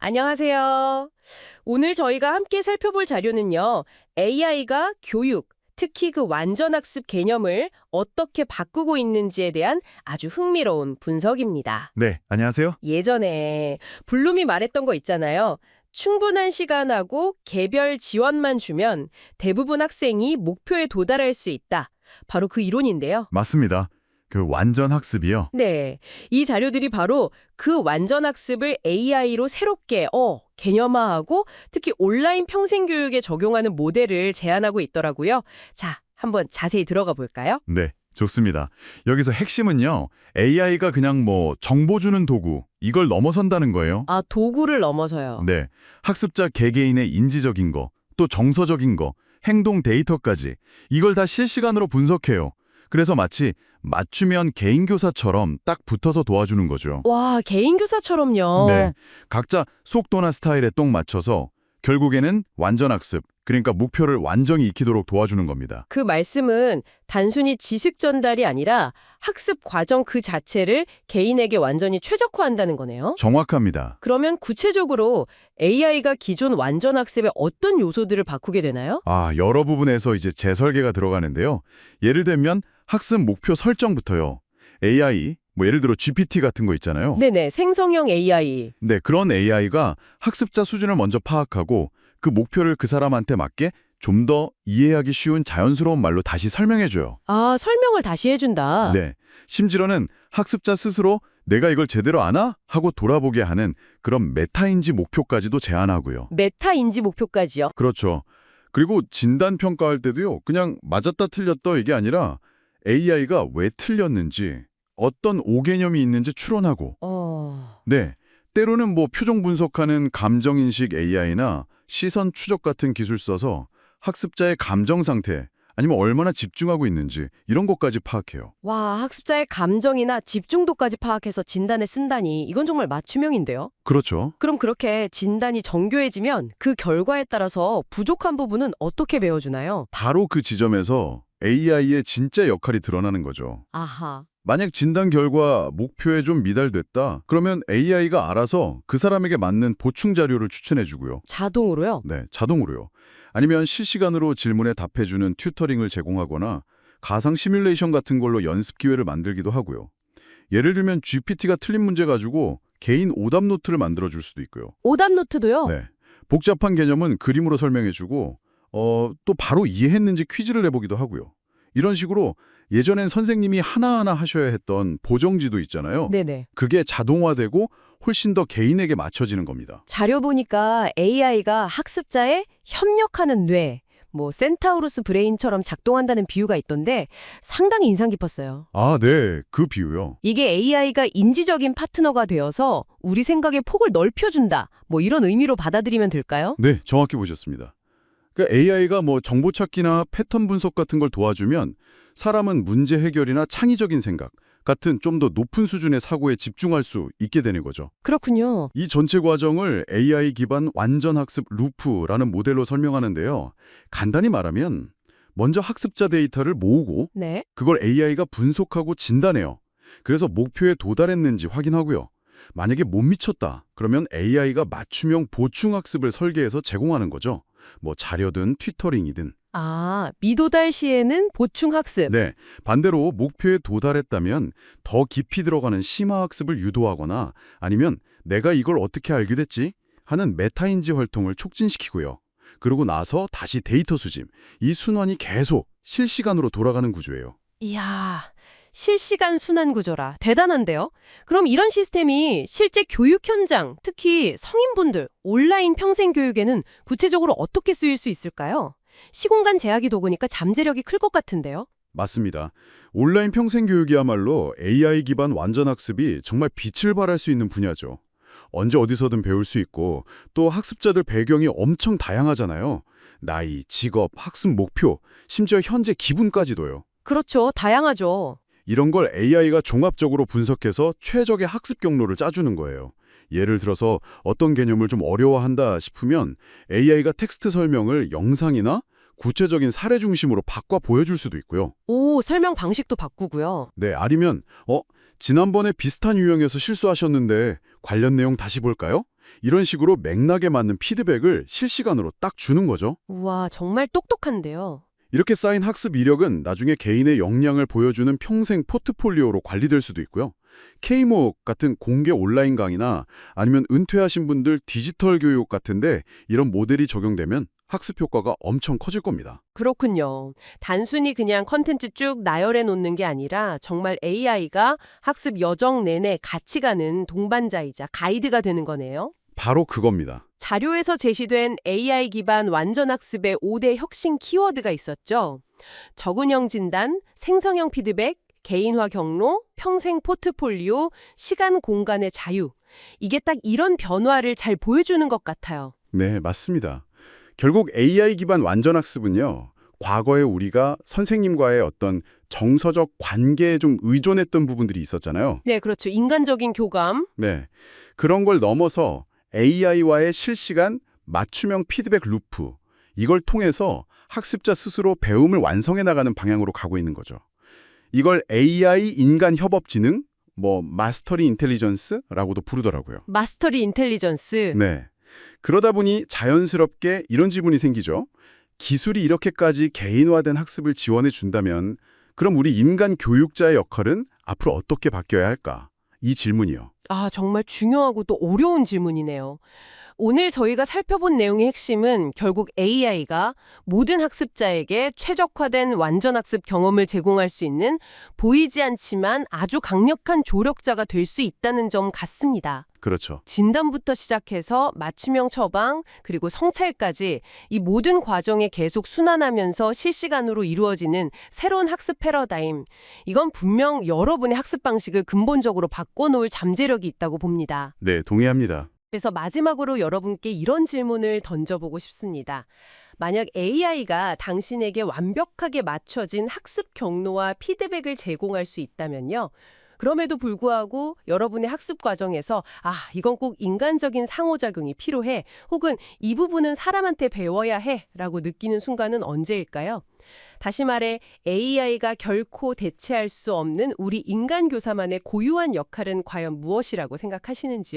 안녕하세요. 오늘 저희가 함께 살펴볼 자료는요, AI가 교육, 특히 그 완전학습 개념을 어떻게 바꾸고 있는지에 대한 아주 흥미로운 분석입니다. 네, 안녕하세요. 예전에 블룸이 말했던 거 있잖아요. 충분한 시간하고 개별 지원만 주면 대부분 학생이 목표에 도달할 수 있다. 바로 그 이론인데요. 맞습니다. 그 완전 학습이요. 네, 이 자료들이 바로 그 완전 학습을 AI로 새롭게 개념화하고 특히 온라인 평생교육에 적용하는 모델을 제안하고 있더라고요. 자, 한번 자세히 들어가 볼까요? 네, 좋습니다. 여기서 핵심은요, AI가 그냥 정보 주는 도구, 이걸 넘어선다는 거예요. 아, 도구를 넘어서요. 네, 학습자 개개인의 인지적인 거, 또 정서적인 거, 행동 데이터까지 이걸 다 실시간으로 분석해요. 그래서 마치 맞춤형 개인 교사처럼 딱 붙어서 도와주는 거죠. 와, 개인 교사처럼요. 네, 각자 속도나 스타일에 똥 맞춰서 결국에는 완전 학습, 그러니까 목표를 완전히 익히도록 도와주는 겁니다. 그 말씀은 단순히 지식 전달이 아니라 학습 과정 그 자체를 개인에게 완전히 최적화한다는 거네요. 정확합니다. 그러면 구체적으로 AI가 기존 완전 학습의 어떤 요소들을 바꾸게 되나요? 여러 부분에서 이제 재설계가 들어가는데요. 예를 들면 학습 목표 설정부터요. AI, 예를 들어 GPT 같은 거 있잖아요. 네네, 생성형 AI. 네, 그런 AI가 학습자 수준을 먼저 파악하고 그 목표를 그 사람한테 맞게 좀 더 이해하기 쉬운 자연스러운 말로 다시 설명해줘요. 아, 설명을 다시 해준다. 네, 심지어는 학습자 스스로 내가 이걸 제대로 아나? 하고 돌아보게 하는 그런 메타인지 목표까지도 제안하고요. 메타 인지 목표까지요. 그렇죠. 그리고 진단 평가할 때도요. 그냥 맞았다 틀렸다 이게 아니라 AI가 왜 틀렸는지 어떤 오개념이 있는지 추론하고 네, 때로는 표정 분석하는 감정인식 AI나 시선 추적 같은 기술 써서 학습자의 감정 상태 아니면 얼마나 집중하고 있는지 이런 것까지 파악해요. 와, 학습자의 감정이나 집중도까지 파악해서 진단에 쓴다니 이건 정말 맞춤형인데요. 그렇죠. 그럼 그렇게 진단이 정교해지면 그 결과에 따라서 부족한 부분은 어떻게 메워주나요? 바로 그 지점에서 AI의 진짜 역할이 드러나는 거죠. 아하. 만약 진단 결과 목표에 좀 미달됐다, 그러면 AI가 알아서 그 사람에게 맞는 보충 자료를 추천해주고요. 자동으로요? 네, 자동으로요. 아니면 실시간으로 질문에 답해주는 튜터링을 제공하거나 가상 시뮬레이션 같은 걸로 연습 기회를 만들기도 하고요. 예를 들면 GPT가 틀린 문제 가지고 개인 오답 노트를 만들어줄 수도 있고요. 오답 노트도요? 네, 복잡한 개념은 그림으로 설명해주고 또 바로 이해했는지 퀴즈를 내보기도 하고요. 이런 식으로 예전엔 선생님이 하나하나 하셔야 했던 보정지도 있잖아요. 네네. 그게 자동화되고 훨씬 더 개인에게 맞춰지는 겁니다. 자료 보니까 AI가 학습자의 협력하는 뇌, 센타우루스 브레인처럼 작동한다는 비유가 있던데 상당히 인상 깊었어요. 네. 그 비유요. 이게 AI가 인지적인 파트너가 되어서 우리 생각의 폭을 넓혀준다. 이런 의미로 받아들이면 될까요? 네, 정확히 보셨습니다. 그러니까 AI가 정보 찾기나 패턴 분석 같은 걸 도와주면 사람은 문제 해결이나 창의적인 생각 같은 좀 더 높은 수준의 사고에 집중할 수 있게 되는 거죠. 그렇군요. 이 전체 과정을 AI 기반 완전 학습 루프라는 모델로 설명하는데요. 간단히 말하면 먼저 학습자 데이터를 모으고 네. 그걸 AI가 분석하고 진단해요. 그래서 목표에 도달했는지 확인하고요. 만약에 못 미쳤다, 그러면 AI가 맞춤형 보충 학습을 설계해서 제공하는 거죠. 자료든 튜터링이든. 미도달 시에는 보충 학습. 네, 반대로 목표에 도달했다면 더 깊이 들어가는 심화 학습을 유도하거나 아니면 내가 이걸 어떻게 알게 됐지? 하는 메타인지 활동을 촉진시키고요. 그러고 나서 다시 데이터 수집. 이 순환이 계속 실시간으로 돌아가는 구조예요. 이야, 실시간 순환 구조라 대단한데요? 그럼 이런 시스템이 실제 교육 현장, 특히 성인분들, 온라인 평생교육에는 구체적으로 어떻게 쓰일 수 있을까요? 시공간 제약이 도구니까 잠재력이 클 것 같은데요? 맞습니다. 온라인 평생교육이야말로 AI 기반 완전 학습이 정말 빛을 발할 수 있는 분야죠. 언제 어디서든 배울 수 있고 또 학습자들 배경이 엄청 다양하잖아요. 나이, 직업, 학습 목표, 심지어 현재 기분까지도요. 그렇죠. 다양하죠. 이런 걸 AI가 종합적으로 분석해서 최적의 학습 경로를 짜주는 거예요. 예를 들어서 어떤 개념을 좀 어려워한다 싶으면 AI가 텍스트 설명을 영상이나 구체적인 사례 중심으로 바꿔 보여줄 수도 있고요. 오, 설명 방식도 바꾸고요. 네, 아니면 지난번에 비슷한 유형에서 실수하셨는데 관련 내용 다시 볼까요? 이런 식으로 맥락에 맞는 피드백을 실시간으로 딱 주는 거죠. 우와, 정말 똑똑한데요. 이렇게 쌓인 학습 이력은 나중에 개인의 역량을 보여주는 평생 포트폴리오로 관리될 수도 있고요. Kmooc 같은 공개 온라인 강의나 아니면 은퇴하신 분들 디지털 교육 같은데 이런 모델이 적용되면 학습 효과가 엄청 커질 겁니다. 그렇군요. 단순히 그냥 컨텐츠 쭉 나열해 놓는 게 아니라 정말 AI가 학습 여정 내내 같이 가는 동반자이자 가이드가 되는 거네요. 바로 그겁니다. 자료에서 제시된 AI 기반 완전학습의 5대 혁신 키워드가 있었죠. 적응형 진단, 생성형 피드백, 개인화 경로, 평생 포트폴리오, 시간 공간의 자유. 이게 딱 이런 변화를 잘 보여주는 것 같아요. 네, 맞습니다. 결국 AI 기반 완전학습은요. 과거에 우리가 선생님과의 어떤 정서적 관계에 좀 의존했던 부분들이 있었잖아요. 네, 그렇죠. 인간적인 교감. 네. 그런 걸 넘어서 AI와의 실시간 맞춤형 피드백 루프, 이걸 통해서 학습자 스스로 배움을 완성해 나가는 방향으로 가고 있는 거죠. 이걸 AI 인간 협업 지능, 마스터리 인텔리전스라고도 부르더라고요. 마스터리 인텔리전스. 네. 그러다 보니 자연스럽게 이런 질문이 생기죠. 기술이 이렇게까지 개인화된 학습을 지원해 준다면 그럼 우리 인간 교육자의 역할은 앞으로 어떻게 바뀌어야 할까? 이 질문이요. 아, 정말 중요하고 또 어려운 질문이네요. 오늘 저희가 살펴본 내용의 핵심은 결국 AI가 모든 학습자에게 최적화된 완전학습 경험을 제공할 수 있는 보이지 않지만 아주 강력한 조력자가 될 수 있다는 점 같습니다. 그렇죠. 진단부터 시작해서 맞춤형 처방, 그리고 성찰까지 이 모든 과정에 계속 순환하면서 실시간으로 이루어지는 새로운 학습 패러다임. 이건 분명 여러분의 학습 방식을 근본적으로 바꿔놓을 잠재력이 있다고 봅니다. 네, 동의합니다. 그래서 마지막으로 여러분께 이런 질문을 던져보고 싶습니다. 만약 AI가 당신에게 완벽하게 맞춰진 학습 경로와 피드백을 제공할 수 있다면요. 그럼에도 불구하고 여러분의 학습 과정에서 이건 꼭 인간적인 상호작용이 필요해 혹은 이 부분은 사람한테 배워야 해 라고 느끼는 순간은 언제일까요? 다시 말해 AI가 결코 대체할 수 없는 우리 인간 교사만의 고유한 역할은 과연 무엇이라고 생각하시는지요?